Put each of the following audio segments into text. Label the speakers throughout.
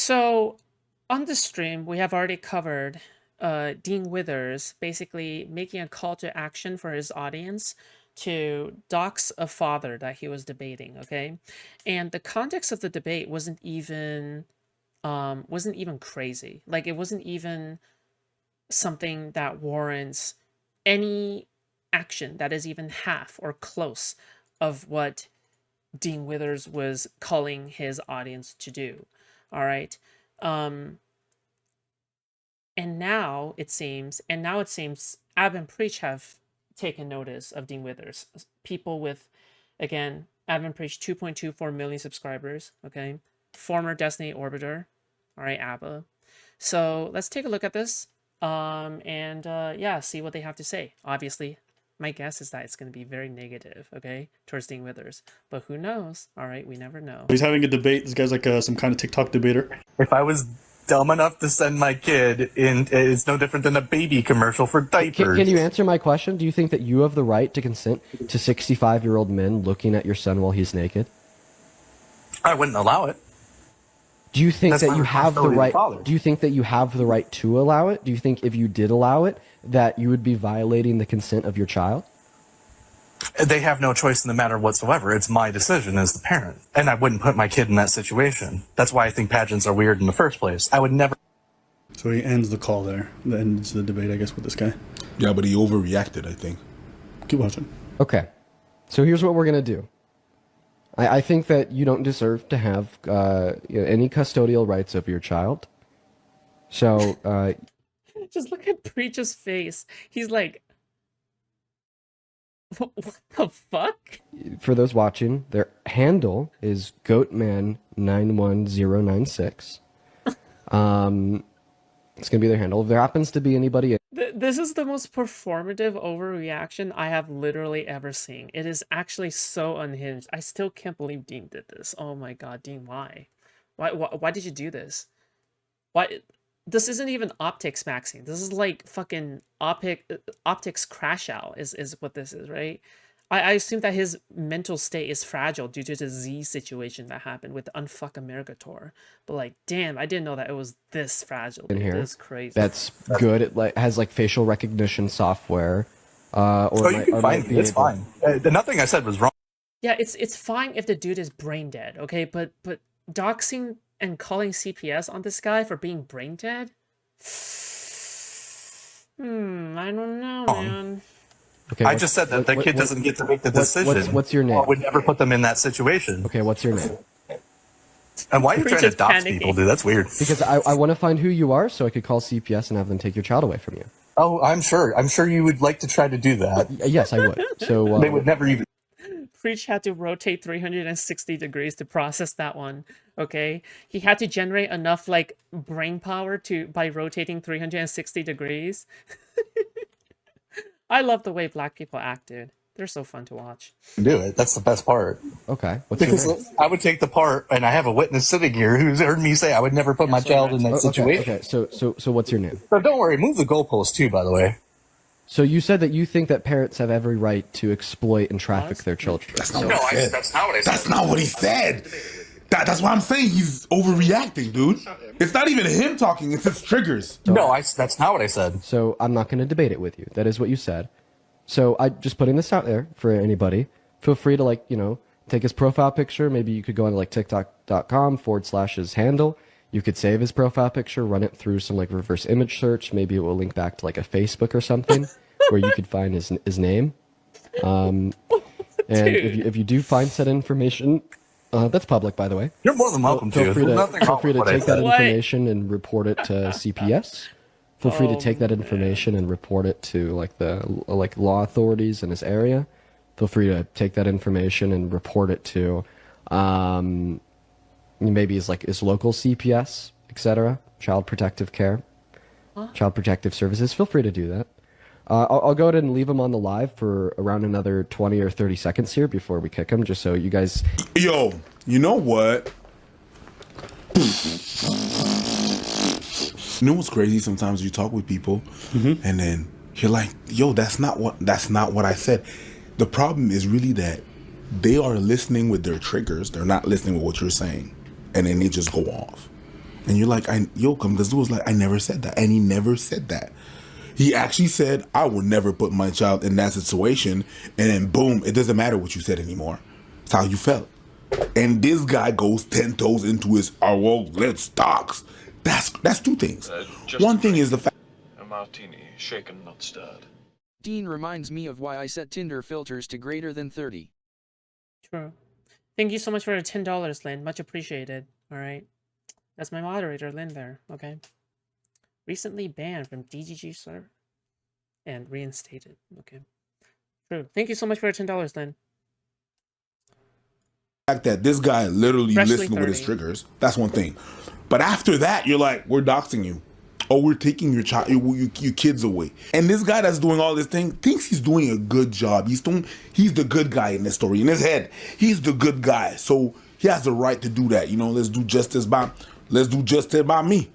Speaker 1: So on the stream, we have already covered Dean Withers basically making a call to action for his audience to dox a father that he was debating, okay? And the context of the debate wasn't even crazy. Like, it wasn't even something that warrants any action that is even half or close of what Dean Withers was calling his audience to do. All right. Um, and now it seems Ab and Preach have taken notice of Dean Withers. People with, again, Ab and Preach 2.24 million subscribers. Okay, former Destiny Orbiter. All right, Abba. So let's take a look at this. And yeah, see what they have to say. Obviously, my guess is that it's going to be very negative, okay, towards Dean Withers. But who knows? All right, we never know.
Speaker 2: He's having a debate. This guy's like some kind of TikTok debater.
Speaker 3: If I was dumb enough to send my kid in, it's no different than a baby commercial for diapers.
Speaker 4: Can you answer my question? Do you think that you have the right to consent to 65-year-old men looking at your son while he's naked?
Speaker 3: I wouldn't allow it.
Speaker 4: Do you think that you have the right?
Speaker 3: Father.
Speaker 4: Do you think that you have the right to allow it? Do you think if you did allow it, that you would be violating the consent of your child?
Speaker 3: They have no choice in the matter whatsoever. It's my decision as the parent. And I wouldn't put my kid in that situation. That's why I think pageants are weird in the first place. I would never...
Speaker 2: So he ends the call there. That ends the debate, I guess, with this guy.
Speaker 5: Yeah, but he overreacted, I think.
Speaker 2: Keep watching.
Speaker 4: Okay. So here's what we're going to do. I think that you don't deserve to have any custodial rights over your child. So...
Speaker 1: Just look at Preach's face. He's like, what the fuck?
Speaker 4: For those watching, their handle is goatman91096. It's gonna be their handle. If there happens to be anybody,
Speaker 1: This is the most performative overreaction I have literally ever seen. It is actually so unhinged. I still can't believe Dean did this. Oh my god, Dean, why? Why did you do this? Why? This isn't even optics maxing. This is like fucking optics crash out is what this is, right? I assume that his mental state is fragile due to the Z situation that happened with the Unfuck America tour. But like, damn, I didn't know that it was this fragile.
Speaker 4: in here,
Speaker 1: This is crazy.
Speaker 4: that's good. It has like facial recognition software.
Speaker 3: Oh, you can find me. It's fine. Nothing I said was wrong.
Speaker 1: Yeah, it's fine if the dude is brain dead, okay? But doxing and calling CPS on this guy for being brain dead? I don't know, man.
Speaker 4: Okay,
Speaker 3: I just said that the kid doesn't get to make the decision.
Speaker 4: What's your name?
Speaker 3: I would never put them in that situation.
Speaker 4: Okay, what's your name?
Speaker 3: And why are you
Speaker 1: We're
Speaker 3: trying to
Speaker 1: just
Speaker 3: dox
Speaker 1: panicking.
Speaker 3: people, dude? That's weird.
Speaker 4: Because I want to find who you are so I could call CPS and have them take your child away from you.
Speaker 3: Oh, I'm sure. I'm sure you would like to try to do that.
Speaker 4: Yes, I would. So
Speaker 3: They would never even...
Speaker 1: Preach had to rotate 360 degrees to process that one, okay? He had to generate enough, like, brain power by rotating 360 degrees. I love the way black people act, dude. They're so fun to watch.
Speaker 3: do it. That's the best part.
Speaker 4: okay. What's your
Speaker 3: Because
Speaker 4: name?
Speaker 3: I would take the part, and I have a witness sitting here who's heard me say I would never put my child in that
Speaker 4: Okay,
Speaker 3: situation.
Speaker 4: okay. So what's your name?
Speaker 3: So don't worry, move the goalpost too, by the way.
Speaker 4: So you said that you think that parents have every right to exploit and traffic their children.
Speaker 5: That's not what he said.
Speaker 3: that's not what I said.
Speaker 5: That's not what he said. That's why I'm saying he's overreacting, dude. It's not even him talking, it's his triggers.
Speaker 3: No, that's not what I said.
Speaker 4: So I'm not going to debate it with you. That is what you said. So I just putting this out there for anybody. Feel free to, like, take his profile picture. Maybe you could go on like tiktok.com/his handle. You could save his profile picture, run it through some like reverse image search. Maybe it will link back to like a Facebook or something where you could find his name. And if you do find said information, that's public, by the way.
Speaker 3: You're more than welcome
Speaker 4: Feel
Speaker 3: to.
Speaker 4: free
Speaker 3: There's
Speaker 4: to,
Speaker 3: nothing
Speaker 4: feel
Speaker 3: wrong
Speaker 4: free
Speaker 3: with
Speaker 4: to
Speaker 3: what I
Speaker 4: take that
Speaker 3: said.
Speaker 4: information and report it to CPS. Feel free to take that information and report it to like the law authorities in this area. Feel free to take that information and report it to maybe his local CPS, etc. Child Protective Care, Child Protective Services. Feel free to do that. I'll go ahead and leave him on the live for around another 20 or 30 seconds here before we kick him, just so you guys...
Speaker 5: Yo, you know what? You know what's crazy? Sometimes you talk with people and then you're like, yo, that's not what I said. The problem is really that they are listening with their triggers. They're not listening with what you're saying. And then they just go off. And you're like, this dude was like, I never said that. And he never said that. He actually said, I will never put my child in that situation. And then boom, it doesn't matter what you said anymore. It's how you felt. And this guy goes 10 toes into his, oh, well, let's dox. That's two things. One thing is the fact.
Speaker 6: A martini, shaken, not stirred.
Speaker 7: Dean reminds me of why I set Tinder filters to greater than 30.
Speaker 1: True. Thank you so much for the $10, Lynn. Much appreciated. All right. That's my moderator, Lynn, there. Okay. Recently banned from DGG server. And reinstated. Okay. True. Thank you so much for the $10, Lynn.
Speaker 5: Fact that this guy literally
Speaker 1: Freshly
Speaker 5: listened with his
Speaker 1: 30.
Speaker 5: triggers. That's one thing. But after that, you're like, we're doxing you. Oh, we're taking your child, your kids away. And this guy that's doing all this thing thinks he's doing a good job. He's the good guy in this story. In his head, he's the good guy. So he has the right to do that. You know, let's do justice by me.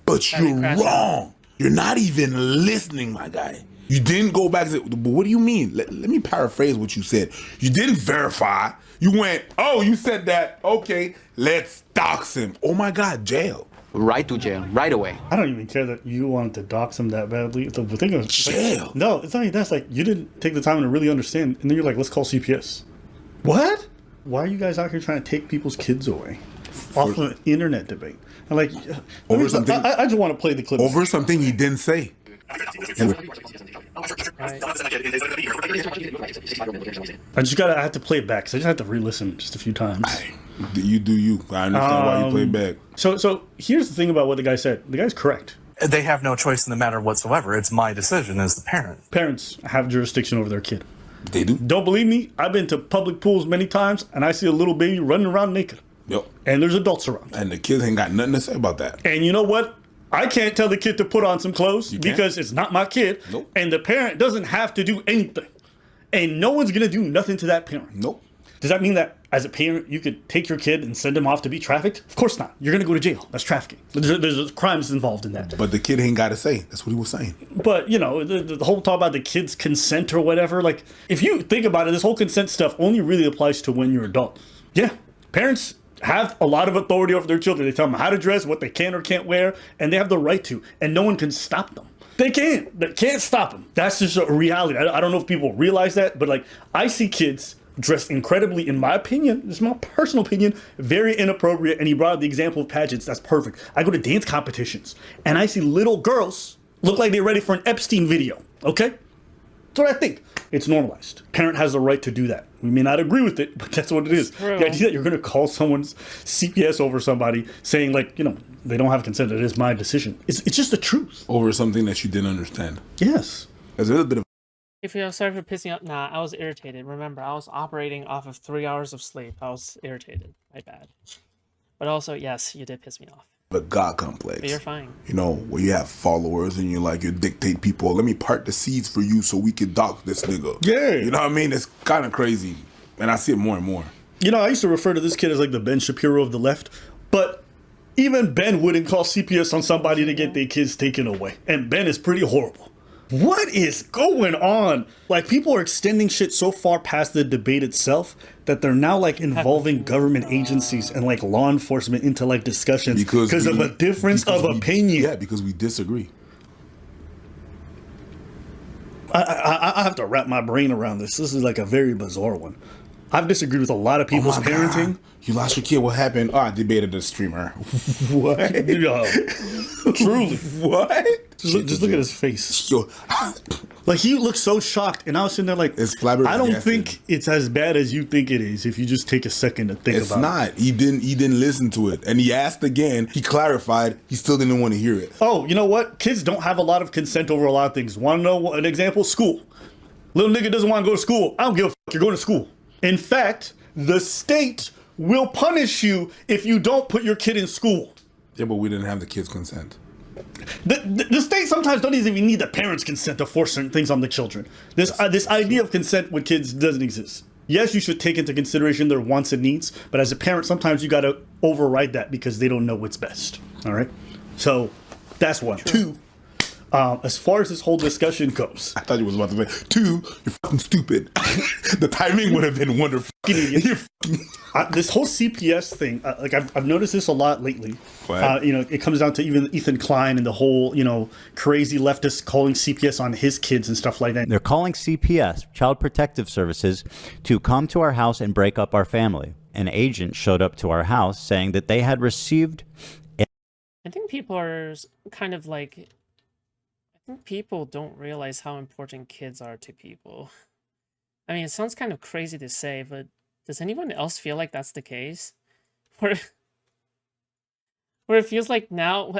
Speaker 5: But you're wrong. You're not even listening, my guy. You didn't go back and say, but what do you mean? Let me paraphrase what you said. You didn't verify. You went, oh, you said that. Okay, let's dox him. Oh my God, jail.
Speaker 8: Right to jail, right away.
Speaker 2: I don't even care that you wanted to dox him that badly. The thing is,
Speaker 5: jail.
Speaker 2: Like, no, it's not even that. It's like you didn't take the time to really understand, and then you're like, let's call CPS. What? Why are you guys out here trying to take people's kids away off of an internet debate? And like,
Speaker 5: over something,
Speaker 2: I just want to play the clip.
Speaker 5: Over something he didn't say.
Speaker 2: I have to play it back because I just had to re-listen just a few times.
Speaker 5: You do you. I understand why you play it back.
Speaker 2: So here's the thing about what the guy said. The guy's correct.
Speaker 3: They have no choice in the matter whatsoever. It's my decision as the parent.
Speaker 2: Parents have jurisdiction over their kid.
Speaker 5: They do.
Speaker 2: Don't believe me? I've been to public pools many times, and I see a little baby running around naked.
Speaker 5: Yep.
Speaker 2: And there's adults around.
Speaker 5: And the kids ain't got nothing to say about that.
Speaker 2: And you know what? I can't tell the kid to put on some clothes because it's not my kid.
Speaker 5: Nope.
Speaker 2: And the parent doesn't have to do anything. And no one's going to do nothing to that parent.
Speaker 5: Nope.
Speaker 2: Does that mean that as a parent, you could take your kid and send him off to be trafficked? Of course not. You're going to go to jail. That's trafficking. There's crimes involved in that.
Speaker 5: But the kid ain't got to say. That's what he was saying.
Speaker 2: But, you know, the whole talk about the kid's consent or whatever, like, if you think about it, this whole consent stuff only really applies to when you're adult. Yeah, parents have a lot of authority over their children. They tell them how to dress, what they can or can't wear, and they have the right to, and no one can stop them. They can't stop them. That's just a reality. I don't know if people realize that, but like, I see kids dressed incredibly, in my opinion, this is my personal opinion, very inappropriate. And he brought up the example of pageants. That's perfect. I go to dance competitions and I see little girls look like they're ready for an Epstein video. Okay? That's what I think. It's normalized. Parent has the right to do that. We may not agree with it, but that's what it is. The idea that you're going to call someone's CPS over somebody saying, like, you know, they don't have consent, it is my decision. It's just the truth.
Speaker 5: Over something that you didn't understand.
Speaker 2: Yes.
Speaker 5: There's a little bit of.
Speaker 1: If you're sorry for pissing up, nah, I was irritated. Remember, I was operating off of 3 hours of sleep. I was irritated. My bad. But also, yes, you did piss me off.
Speaker 5: The God complex.
Speaker 1: But you're fine.
Speaker 5: You know, where you have followers and you're like, you dictate people, let me part the seeds for you so we can dox this nigga.
Speaker 2: Yeah.
Speaker 5: You know what I mean? It's kind of crazy. And I see it more and more.
Speaker 2: You know, I used to refer to this kid as like the Ben Shapiro of the left, but even Ben wouldn't call CPS on somebody to get their kids taken away. And Ben is pretty horrible. What is going on? Like, people are extending shit so far past the debate itself that they're now like involving government agencies and like law enforcement into like discussions because of a difference of opinion.
Speaker 5: Yeah, because we disagree.
Speaker 2: I have to wrap my brain around this. This is like a very bizarre one. I've disagreed with a lot of people's parenting.
Speaker 5: God. You lost your kid. What happened? Oh, I debated a streamer.
Speaker 2: What? Yo, truly.
Speaker 5: What?
Speaker 2: Just look at his face.
Speaker 5: Yo.
Speaker 2: Like, he looks so shocked, and I was sitting there like,
Speaker 5: it's flabbergasted.
Speaker 2: I don't think it's as bad as you think it is if you just take a second to think about it.
Speaker 5: It's not. He didn't listen to it. And he asked again. He clarified. He still didn't want to hear it.
Speaker 2: Oh, you know what? Kids don't have a lot of consent over a lot of things. Want to know an example? School. Little nigga doesn't want to go to school. I don't give a fuck. You're going to school. In fact, the state will punish you if you don't put your kid in school.
Speaker 5: Yeah, but we didn't have the kid's consent.
Speaker 2: The state sometimes don't even need the parents' consent to force certain things on the children. This idea of consent with kids doesn't exist. Yes, you should take into consideration their wants and needs, but as a parent, sometimes you got to override that because they don't know what's best. All right? So that's one. Two, as far as this whole discussion goes.
Speaker 5: I thought you was about to say, 2, you're fucking stupid. The timing would have been wonderful.
Speaker 2: idiot. This whole CPS thing, like I've noticed this a lot lately. You know, it comes down to even Ethan Klein and the whole, you know, crazy leftist calling CPS on his kids and stuff like that.
Speaker 9: They're calling CPS, Child Protective Services, to come to our house and break up our family. An agent showed up to our house saying that they had received.
Speaker 1: I think people are kind of like, I think people don't realize how important kids are to people. I mean, it sounds kind of crazy to say, but does anyone else feel like that's the case? Where it feels like now,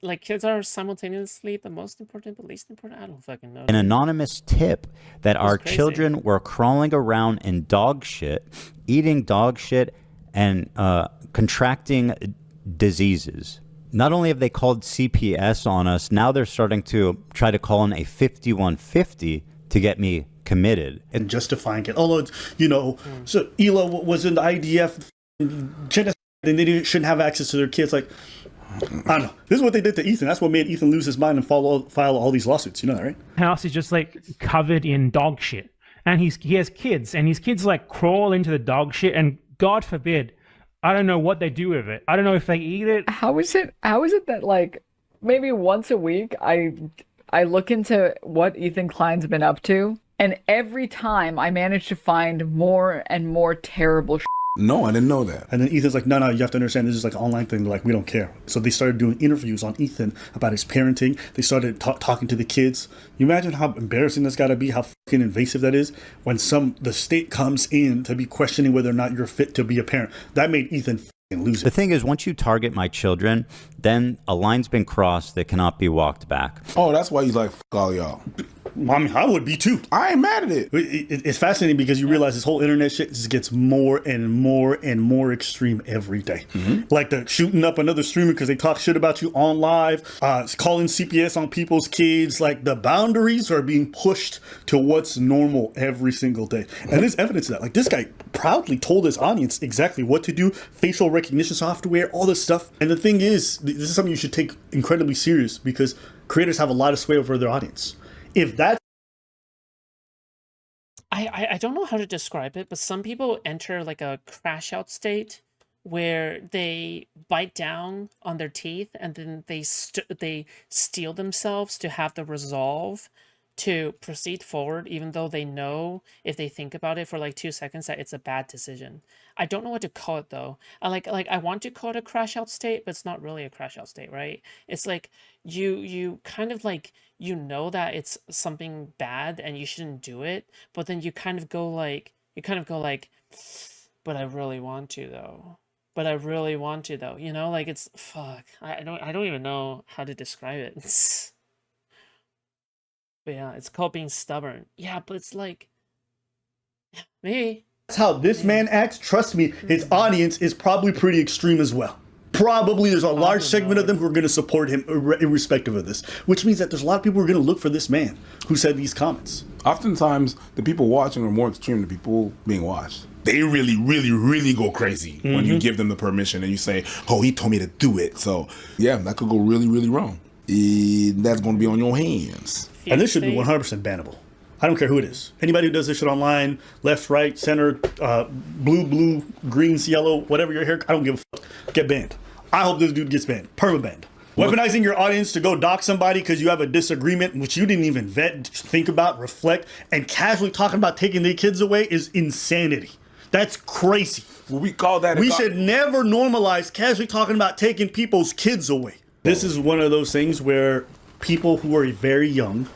Speaker 1: like kids are simultaneously the most important but least important? I don't fucking know.
Speaker 9: An anonymous tip that our
Speaker 1: crazy.
Speaker 9: children were crawling around in dog shit, eating dog shit, and contracting diseases. Not only have they called CPS on us, now they're starting to try to call in a 5150 to get me committed.
Speaker 2: And justifying it. Although, you know, so Ela was in the IDF, genocide, and they shouldn't have access to their kids. Like, I don't know. This is what they did to Ethan. That's what made Ethan lose his mind and file all these lawsuits. You know that, right?
Speaker 10: House is just like covered in dog shit. And he has kids, and his kids like crawl into the dog shit, and God forbid, I don't know what they do with it. I don't know if they eat it.
Speaker 11: How is it that like maybe once a week I look into what Ethan Klein's been up to, and every time I manage to find more and more terrible shit.
Speaker 5: No, I didn't know that.
Speaker 2: And then Ethan's like, no, you have to understand, this is like an online thing. They're like, we don't care. So they started doing interviews on Ethan about his parenting. They started talking to the kids. You imagine how embarrassing that's got to be, how fucking invasive that is when the state comes in to be questioning whether or not you're fit to be a parent. That made Ethan fucking lose it.
Speaker 9: The thing is, once you target my children, then a line's been crossed that cannot be walked back.
Speaker 5: Oh, that's why he's like, fuck all y'all.
Speaker 2: I mean, I would be too.
Speaker 5: I ain't mad at it.
Speaker 2: It's fascinating because you realize this whole internet shit just gets more and more and more extreme every day. Like the shooting up another streamer because they talk shit about you on live, calling CPS on people's kids. Like the boundaries are being pushed to what's normal every single day. And there's evidence of that. Like this guy proudly told his audience exactly what to do, facial recognition software, all this stuff. And the thing is, this is something you should take incredibly serious because creators have a lot of sway over their audience. If that's
Speaker 1: I don't know how to describe it, but some people enter like a crash out state where they bite down on their teeth and then they steel themselves to have the resolve to proceed forward, even though they know if they think about it for like 2 seconds that it's a bad decision. I don't know what to call it though. I want to call it a crash out state, but it's not really a crash out state, right? It's like you kind of like, you know that it's something bad and you shouldn't do it, but then you kind of go like, but I really want to though. But I really want to though, you know, like it's fuck. I don't even know how to describe it. But yeah, it's called being stubborn. Yeah, but it's like, maybe.
Speaker 2: That's how this man acts. Trust me, his audience is probably pretty extreme as well. Probably there's a large segment of them who are going to support him irrespective of this, which means that there's a lot of people who are going to look for this man who said these comments.
Speaker 5: Oftentimes, the people watching are more extreme than people being watched. They really, really, really go crazy when you give them the permission and you say, oh, he told me to do it. So, yeah, that could go really, really wrong. That's going to be on your hands.
Speaker 2: And this should be 100% bannable. I don't care who it is. Anybody who does this shit online, left, right, center, blue, green, yellow, whatever your hair, I don't give a fuck. Get banned. I hope this dude gets banned. Perma-banned. Weaponizing your audience to go dox somebody because you have a disagreement which you didn't even vet, think about, reflect, and casually talking about taking their kids away is insanity. That's crazy.
Speaker 5: Well, we call that.
Speaker 2: We should never normalize casually talking about taking people's kids away. This is one of those things where people who are very young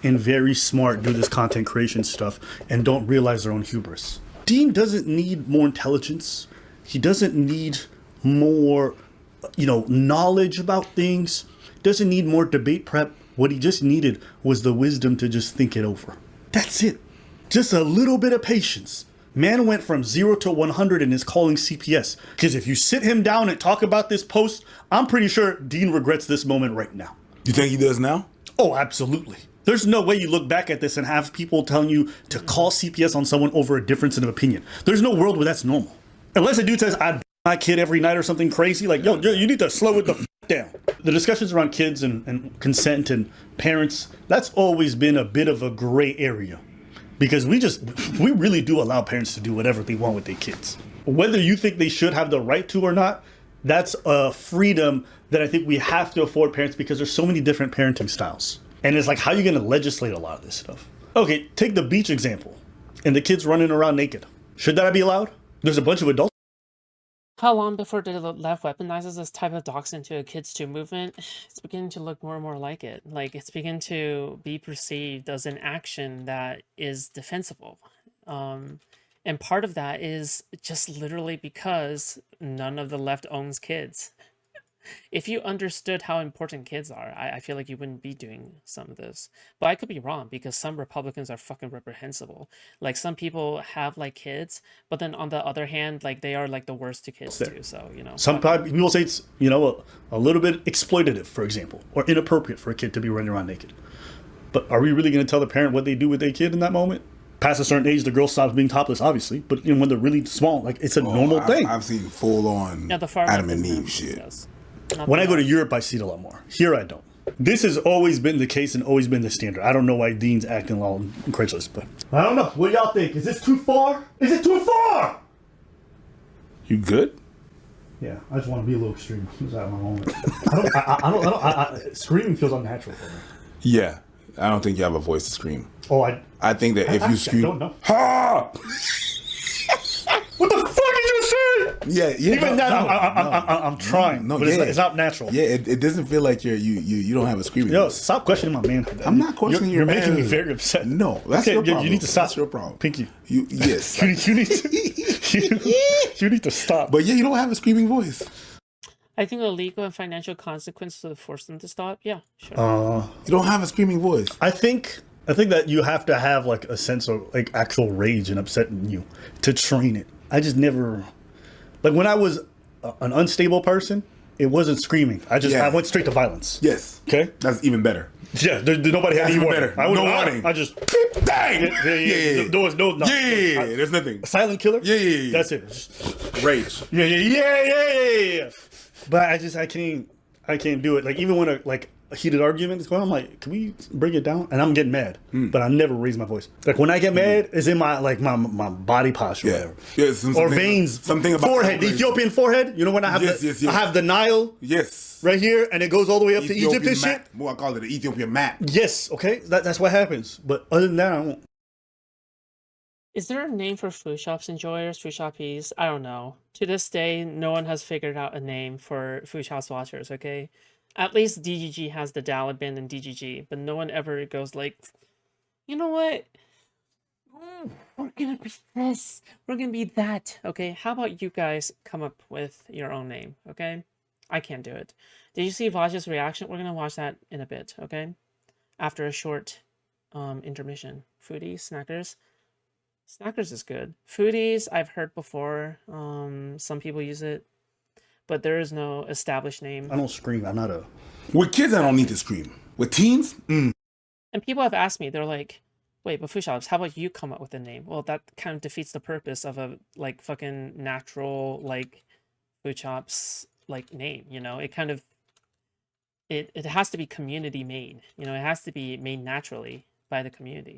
Speaker 2: and very smart do this content creation stuff and don't realize their own hubris. Dean doesn't need more intelligence. He doesn't need more, knowledge about things. Doesn't need more debate prep. What he just needed was the wisdom to just think it over. That's it. Just a little bit of patience. Man went from 0 to 100 and is calling CPS. Because if you sit him down and talk about this post, I'm pretty sure Dean regrets this moment right now.
Speaker 5: You think he does now?
Speaker 2: Oh, absolutely. There's no way you look back at this and have people telling you to call CPS on someone over a difference in opinion. There's no world where that's normal. Unless a dude says, I beat my kid every night or something crazy, like, yo, you need to slow it the down. The discussions around kids and consent and parents, that's always been a bit of a gray area. because we really do allow parents to do whatever they want with their kids. Whether you think they should have the right to or not, that's a freedom that I think we have to afford parents because there's so many different parenting styles. And it's like, how are you going to legislate a lot of this stuff? Okay, take the beach example and the kids running around naked. Should that be allowed? There's a bunch of adults.
Speaker 1: How long before the left weaponizes this type of Doxxing to a kids too movement? It's beginning to look more and more like it. Like, it's beginning to be perceived as an action that is defensible. And part of that is just literally because none of the left owns kids. If you understood how important kids are, I feel like you wouldn't be doing some of this. But I could be wrong because some Republicans are fucking reprehensible. Like, some people have like kids, but then on the other hand, like, they are like the worst to kids too. So, you know,
Speaker 2: Some people say it's, a little bit exploitative, for example, or inappropriate for a kid to be running around naked. But are we really going to tell the parent what they do with their kid in that moment? Past a certain age, the girl stops being topless, obviously. But when they're really small, like, it's a normal thing.
Speaker 5: I've seen full on Adam and Eve shit.
Speaker 2: When I go to Europe, I see it a lot more. Here, I don't. This has always been the case and always been the standard. I don't know why Dean's acting all incredulous, but I don't know. What do y'all think? Is this too far? Is it too far?
Speaker 5: You good?
Speaker 2: Yeah, I just want to be a little extreme. It's out of my moment. Screaming feels unnatural for me.
Speaker 5: Yeah, I don't think you have a voice to scream.
Speaker 2: Oh,
Speaker 5: I think that if you scream,
Speaker 2: I don't know.
Speaker 5: ha!
Speaker 2: What the fuck did you say?
Speaker 5: Yeah.
Speaker 2: Even I'm trying.
Speaker 5: No,
Speaker 2: but it's not natural.
Speaker 5: Yeah, it doesn't feel like you don't have a screaming.
Speaker 2: Yo,
Speaker 5: voice.
Speaker 2: stop questioning my man.
Speaker 5: I'm not questioning your
Speaker 2: You're making me
Speaker 5: manhood.
Speaker 2: very upset.
Speaker 5: No, that's
Speaker 2: okay,
Speaker 5: your problem.
Speaker 2: You need to stop.
Speaker 5: That's your problem.
Speaker 2: Pinky.
Speaker 5: Yes.
Speaker 2: you need to. You need to stop.
Speaker 5: But yeah, you don't have a screaming voice.
Speaker 1: I think the legal and financial consequences will force them to stop. Yeah, sure.
Speaker 5: You don't have a screaming voice.
Speaker 2: I think that you have to have like a sense of like actual rage and upset in you to train it. I just never, like, when I was an unstable person, it wasn't screaming. I went straight to violence.
Speaker 5: Yes.
Speaker 2: Okay.
Speaker 5: That's even better.
Speaker 2: Yeah. Nobody had any warning.
Speaker 5: No warning.
Speaker 2: I just
Speaker 5: bang.
Speaker 2: Yeah. There was no.
Speaker 5: Yeah. There's nothing.
Speaker 2: A silent killer.
Speaker 5: Yeah.
Speaker 2: That's it.
Speaker 5: Rage.
Speaker 2: Yeah. But I can't do it. Like, even when a heated argument is going on, I'm like, can we bring it down? And I'm getting mad, but I never raise my voice. Like, when I get mad, it's in my my body posture, or whatever.
Speaker 5: Yeah,
Speaker 2: or veins,
Speaker 5: something about
Speaker 2: forehead, the Ethiopian forehead. You know, when I have I have the Nile, right here, and it goes all the way up to Egypt and shit.
Speaker 5: Well, I call it the Ethiopian map.
Speaker 2: Yes, okay, that's what happens. But other than that, I won't.
Speaker 1: Is there a name for Foodshops enjoyers, Foodshoppies? I don't know. To this day, no one has figured out a name for Foodshops watchers, okay? At least DGG has the Dalibin and DGG, but no one ever goes like, you know what? We're gonna be this. We're gonna be that, okay? How about you guys come up with your own name, okay? I can't do it. Did you see Vaj's reaction? We're gonna watch that in a bit, okay? After a short intermission. Foodies, Snackers. Snackers is good. Foodies, I've heard before. Some people use it, but there is no established name.
Speaker 2: I don't scream. I'm not a.
Speaker 5: With kids, I don't need to scream. With teens,
Speaker 1: And people have asked me, they're like, wait, but Foodshops, how about you come up with a name? Well, that kind of defeats the purpose of a, like, fucking natural, like, Foodshops, like, name, you know? It kind of, it has to be community made, you know? It has to be made naturally by the community.